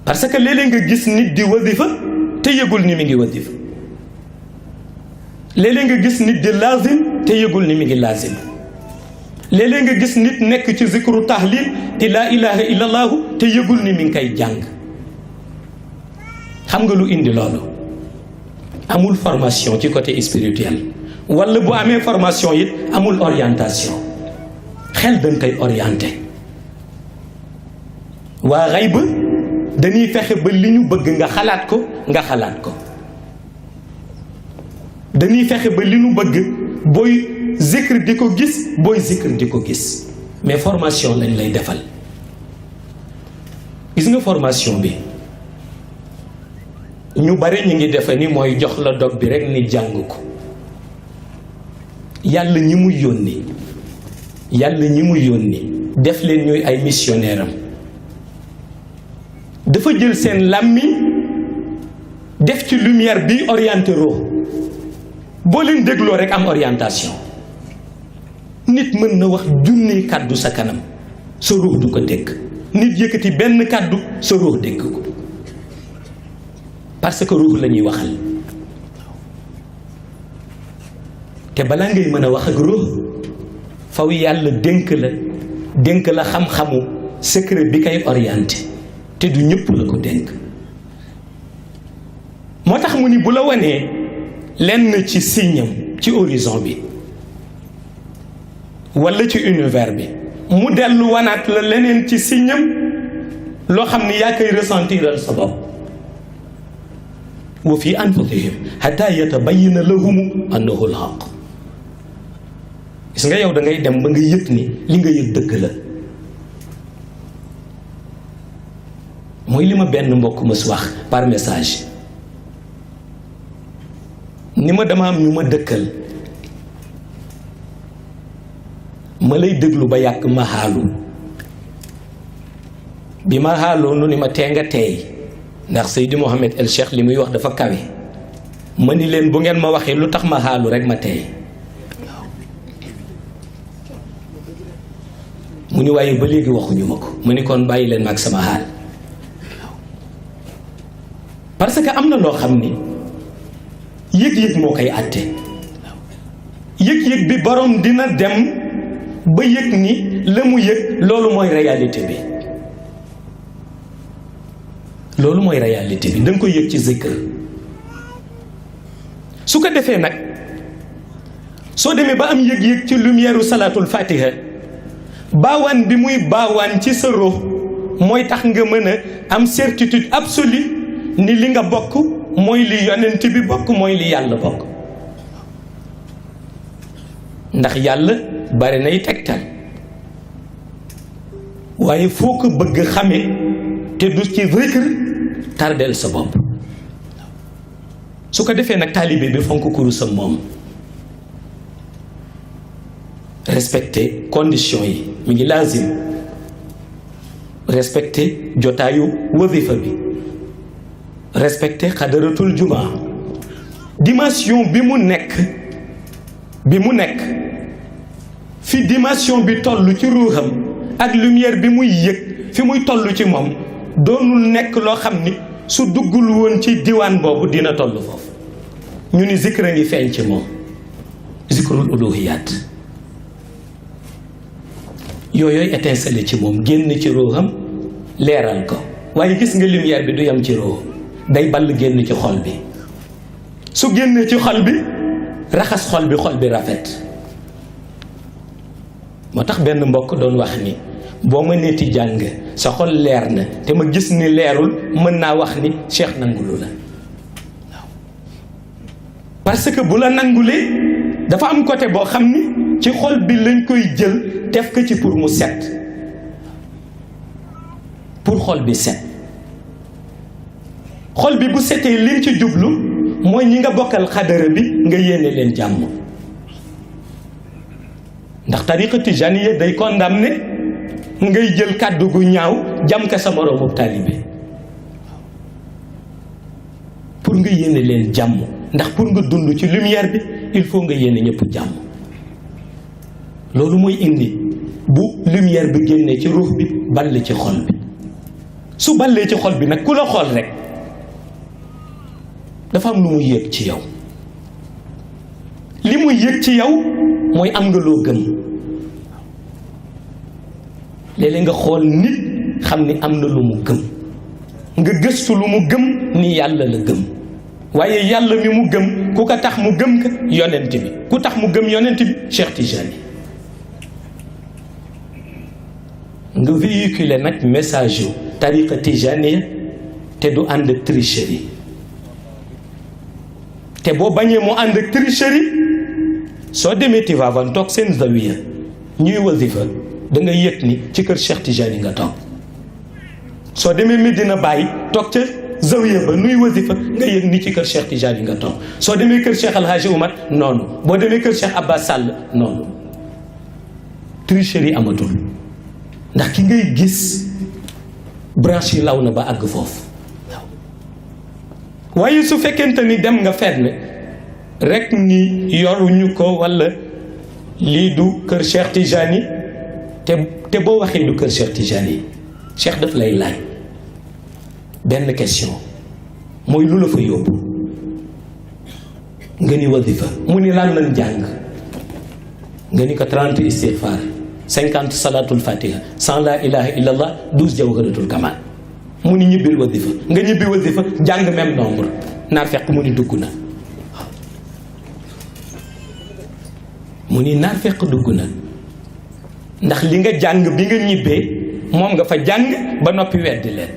parce que léeg-léeg nga gis nit di wasifa te yëgul ni mi ngi wasifa, léeg-léeg nga gis nit di laazim te yëgul ni mi ngi laazim, léeg-léeg nga gis nit nekk ci zikru tahlil di laa ilaha illa allahu te yëgul ni mi ngi koy jàng. xam nga lu indi loolu? amul formation ci côté spirituel, wala bu amee formation it amul orientation. xel dañ koy orienté. waa xayb dañuy fexe ba li ñu bëgg nga xalaat ko dañuy fexe ba li ñu bëgg booy zikr di ko gis, booy zikr di ko gis. mais formation lañ lay defal. gis nga formation bi ñu bari ñu ngi defe ni mooy jox la dog bi rekk ni jàng ko. yàlla ñi muy yónni def leen ñuy ay missionnaire am, dafa jël seen làmmiñ def ci lumière bi orienté roo. boo leen dégloo rekk am orientation. nit mën na wax junni kàddu sa kanam sa ruux du ko dégg, nit yëkkati benn kàddu sa ruux dégg ko, parce que ruux la ñuy waxal. te balaa ngay mën a wax ak ruux faw yàlla dénk la xam-xamu secret bi kay orienté, te du ñëpp la ko dénk. moo tax mu ni bu la wanee lenn ci signam ci horizon bi walla ci univers bi, mu dellu wanaat la leneen ci signam loo xam ni yaa koy ressentiral sa bopp. wa fi anfusihim hatta yatabayyana lahum annahu al-haqq. gis nga yow da ngay dem ba nga yëg ni li nga yëg dëgg la. mooy li ma benn mbokk ma su wax par message ni ma dama am ñu ma dëkkal, ma lay déglu ba yàgg ma xaalu. bi ma xaaloo nu ni ma tee nga teey, ndax Seydi Mouhamed El Cheikh li muy wax dafa kawe. ma ni leen bu ngeen ma waxee lu tax ma xaalu rekk ma teey. mu ni waaye ba léegi waxuñu ma ko. mu ni kon bàyyi leen ma ak sama xaal. parce que am na loo xam ni yëg-yëg moo koy àtte. yëg-yëg bi borom dina dem ba yëg ni la mu yëg loolu mooy réalité bi. loolu mooy réalité bi da nga koy yëg ci zikr. su ko defee nag soo demee ba am yëg-yëg ci lumière u salaatul fatiha, baawaan bi muy baawaan ci sa ruux mooy tax nga mën a am certitude absolue ni li nga bokk mooy li yonent bi bokk, mooy li yàlla bokk. ndax yàlla bari nay tegtal, waaye foo ko bëgg xame te du ci zikr tardeel sa bopp. su ko defee nag taalibe bi fonk kurusam moom, respecté conditions yi, mi ngi laazim, respecté jotaayu wazifa bi, respecté xadaratul jumaa. dimension bi mu nekk fi dimension bi toll ci ruuxam ak lumière bi muy yëg fi muy toll ci moom doonul nekk loo xam ni su duggul woon ci diwaan boobu dina toll foofu. ñu ni zikr a ngi feeñ ci moom, zikrul uluhiyaat yooyooy étincelle ci moom, génn ci ruuxam leeral ko. waaye gis nga lumière bi du yam ci ruux, day ball génn ci xol bi. su génnee ci xol bi raxas xol bi rafet. moo tax benn mbokk doon wax ni boo ma neeti jàng sa xol leer na te ma gis ni leerul, mën naa wax ni Cheikh nangulu la. waaw parce que bu la nangulee dafa am côté boo xam ni ci xol bi lañ koy jël def ko ci pour mu set, pour xol bi set. xol bi bu setee liñ ci jublu mooy ñi nga bokkal xadara bi nga yéene leen jàmm. ndax tariqa tijaniya day condamné ngay jël kàddu gu ñaaw jam ka sa moroomu taalibe. pour nga yéene leen jàmm, ndax pour nga dund ci lumière bi il faut nga yéene ñëpp jàmm. loolu mooy indi bu lumière bi génnee ci ruux bi ball ci xol bi. su ballee ci xol bi nag ku la xool rek dafa am lu muy yëg ci yow. li muy yëg ci yow mooy am nga loo gëm. léeg-léeg nga xool nit xam ni am na lu mu gëm nga gëstu lu mu gëm ni yàlla la gëm. waaye yàlla mi mu gëm ku ko tax mu gëm ka yonent bi ku tax mu gëm yonent bi Cheikh Tijani. nga véhiculer nag message yu tariqa tijaniya te du ànd ak tricherie. te boo bañee mu ànd ak tricherie soo demee Tivaouane toog seen zawiya ñuy wazifa da nga yëg ni ci kër Cheikh Tijani nga toog. soo demee Medina Baye toog ca zawiya ba nuy wazifa nga yëg ni ci kër Cheikh Tijani nga toog. soo demee kër Cheikh Alhaji Oumar noonu boo demee kër Cheikh Abbas Sall noonu. tricherie amatul ndax ki ngay gis branche yi law na ba àgg foofu. waaye su fekkente ni dem nga fenn rek ni yoruñu ko walla lii du kër Cheikh Tijani te boo waxee du kër Cheikh Tijani Cheikh daf lay laaj benn question mooy lu la fa yóbbu nga ni wazifa mu ni lan lañ jàng nga ni ko 30 istighfar 50 salatul fatiha 100 la ilaha illallah 12 jawharatul kamal mu ni ñibbil wazifa nga ñibbi wazifa jàng même nombre naar fekk mu ni dugg na. mu ni naar fekk dugg na ndax li nga jàng bi nga ñibbee moom nga fa jàng ba noppi weddi leen.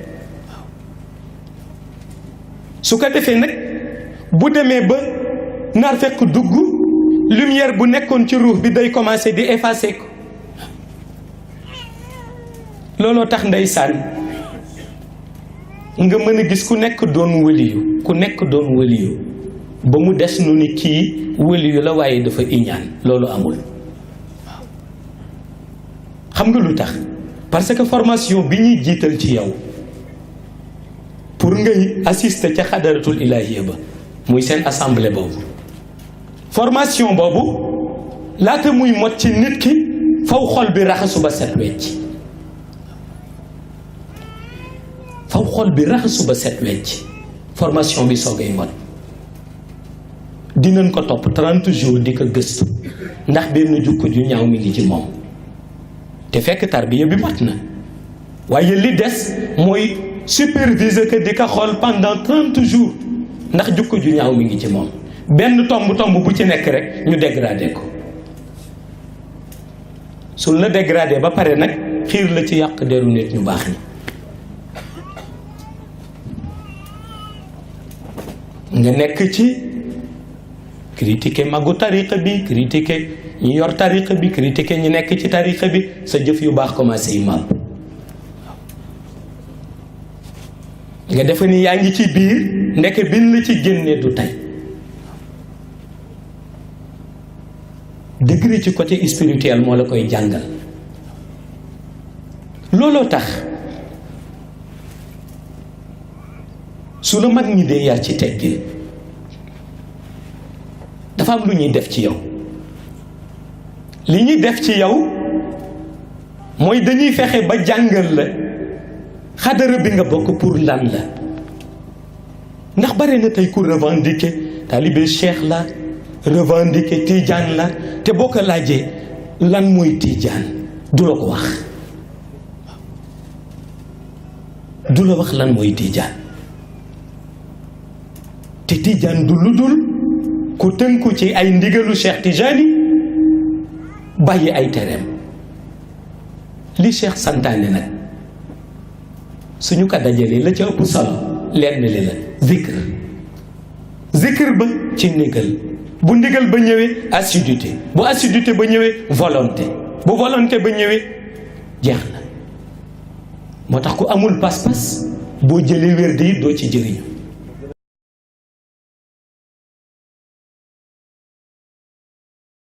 su ko defee nag bu demee ba naar fekk dugg lumière bu nekkoon ci ruux bi day commencé di effacer ko. looloo tax ndeysaan nga mën a gis ku nekk doon wëliyu ba mu des nu ni kii wëliyu la waaye dafa iñaan loolu amul. waaw xam nga lu tax parce que formation bi ñuy jiital ci yow pour ngay assister ca xadaratul ilahiyya ba muy seen assemblée boobu formation boobu laata muy mot ci nit ki faw xol bi raxasu ba set wecc. faw xol bi raxasu ba set wecc formation bi soogay mot. dinañ ko topp 30 jours di ko gëstu ndax benn jukko ju ñaaw mi ngi ci moom te fekk tarbiya bi mat na waaye li des mooy superviser que di ko xool pendant 30 jours ndax jukko ju ñaaw mi ngi ci moom benn tomb bu ci nekk rek ñu dégradé ko. suñ la dégradé ba pare nag xiir la ci yàq deru nit ñu baax ñi nga nekk ci critiquer magu tariqa bi critiquer ñi yor tariqa bi critiquer ñi nekk ci tariqa bi sa jëf yu baax commencé yi màbb. nga defe ni yaa ngi ci biir ndeke bin la ci génnee du tey. degré ci côté spirituel moo la koy jàngal. looloo tax su la mag ñi dee yar ci teggin dafa am lu ñuy def ci yow. li ñuy def ci yow mooy dañuy fexe ba jàngal la xadara bi nga bokk pour lan la. ndax bare na tey ku revendiquer talibé cheikh la revendiquer tijaan la te boo ko laajee lan mooy tijaan du la ko wax. du la wax lan mooy tijaan te tijaan du lu dul ku tënku ci ay ndigalu Cheikh Tijani bàyyi ay tereem. li Cheikh santaane nag suñu ko dajalee la ca ëpp solo lenn li la zikr ba ci ndigal bu ndigal ba ñëwee assiduité bu assiduité ba ñëwee volonté bu volonté ba ñëwee jeex na. moo tax ku amul pas-pas boo jëlee wérde yi doo ci jëriñu.